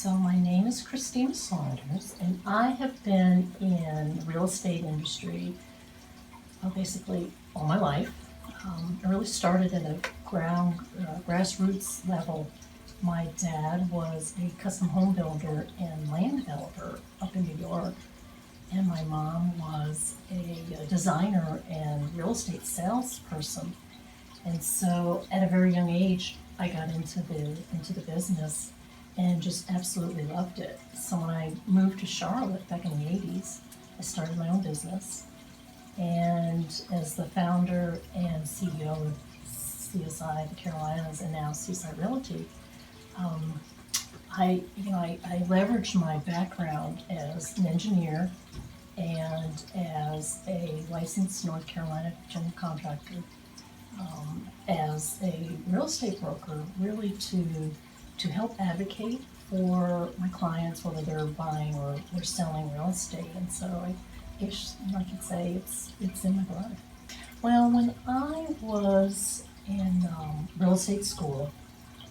So my name is Christina Saunders, and I have been in the real estate industry basically all my life. I really started at a grassroots level. My dad was a custom home builder and land developer up in New York, and my mom was a designer and real estate salesperson. And so at a very young age, I got into the business and just absolutely loved it. So when I moved to Charlotte back in the 80s, I started my own business. And as the founder and CEO of CSI, the Carolinas, and now CSI Realty, um, I leveraged my background as an engineer and as a licensed North Carolina general contractor, as a real estate broker, really to help advocate for my clients, whether they're buying or selling real estate. And so I guess I could say it's in my blood. Well, when I was in real estate school,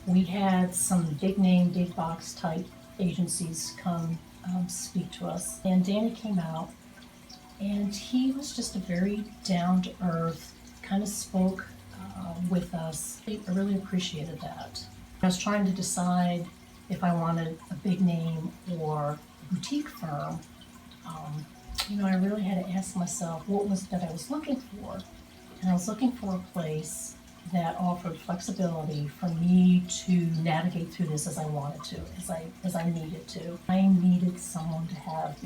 we had some big name, big box type agencies come speak to us. And Danny came out, and he was just a very down to earth, kind of spoke with us. I really appreciated that. I was trying to decide if I wanted a big name or a boutique firm. I really had to ask myself what was that I was looking for. And I was looking for a place that offered flexibility for me to navigate through this as I wanted to, as I needed to. I needed someone to have,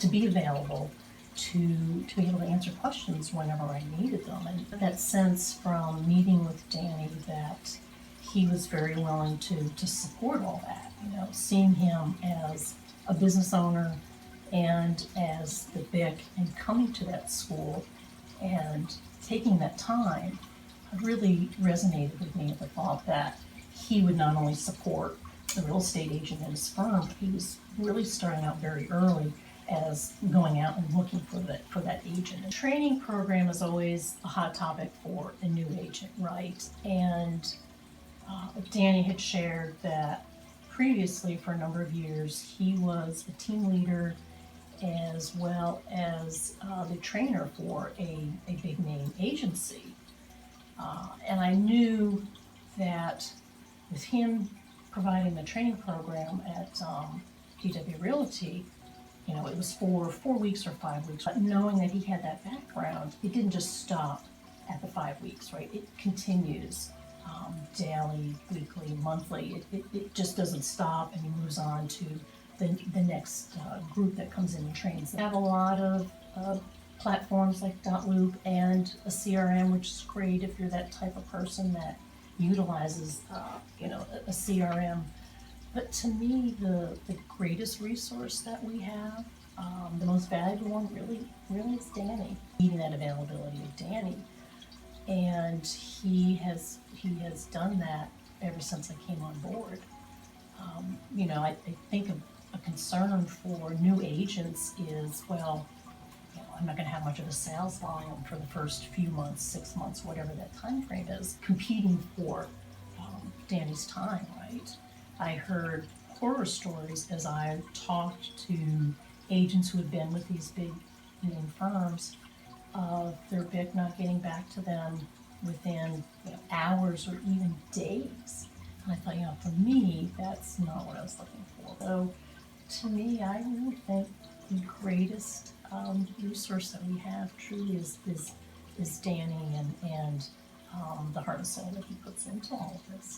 to be available to be able to answer questions whenever I needed them. And that sense from meeting with Danny that he was very willing to support all that, seeing him as a business owner and as the BIC and coming to that school and taking that time really resonated with me at the thought that he would not only support the real estate agent in his firm, but he was really starting out very early as going out and looking for that agent. The training program is always a hot topic for a new agent, right? And Danny had shared that previously for a number of years he was a team leader as well as the trainer for a big name agency. And I knew that with him providing the training program at DW Realty, it was for 4 weeks or 5 weeks. But knowing that he had that background, it didn't just stop at the 5 weeks, right? It continues daily, weekly, monthly. It just doesn't stop, and he moves on to the next group that comes in and trains. I have a lot of platforms like Loop and a CRM, which is great if you're that type of person that utilizes a CRM. But to me, the greatest resource that we have, the most valuable one, really is Danny. Needing that availability of Danny, and he has done that ever since I came on board. I think a concern for new agents is, well, I'm not going to have much of a sales volume for the first few months, 6 months, whatever that time frame is, competing for Danny's time, right? I heard horror stories as I talked to agents who had been with these big name firms of their BIC not getting back to them within hours or even days. And I thought, for me, that's not what I was looking for. So to me, I really think the greatest resource that we have truly is Danny and the heart and soul that he puts into all of this.